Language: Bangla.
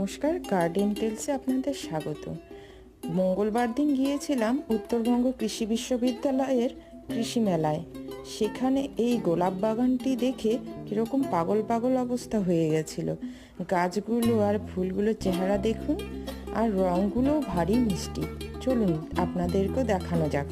নমস্কার, গার্ডেন টেলসে আপনাদের স্বাগত। মঙ্গলবার দিন গিয়েছিলাম উত্তরবঙ্গ কৃষি বিশ্ববিদ্যালয়ের কৃষি মেলায়। সেখানে এই গোলাপ বাগানটি দেখে কীরকম পাগল পাগল অবস্থা হয়ে গেছিল। গাছগুলো আর ফুলগুলোর চেহারা দেখুন, আর রঙগুলোও ভারী মিষ্টি। চলুন আপনাদেরকেও দেখানো যাক।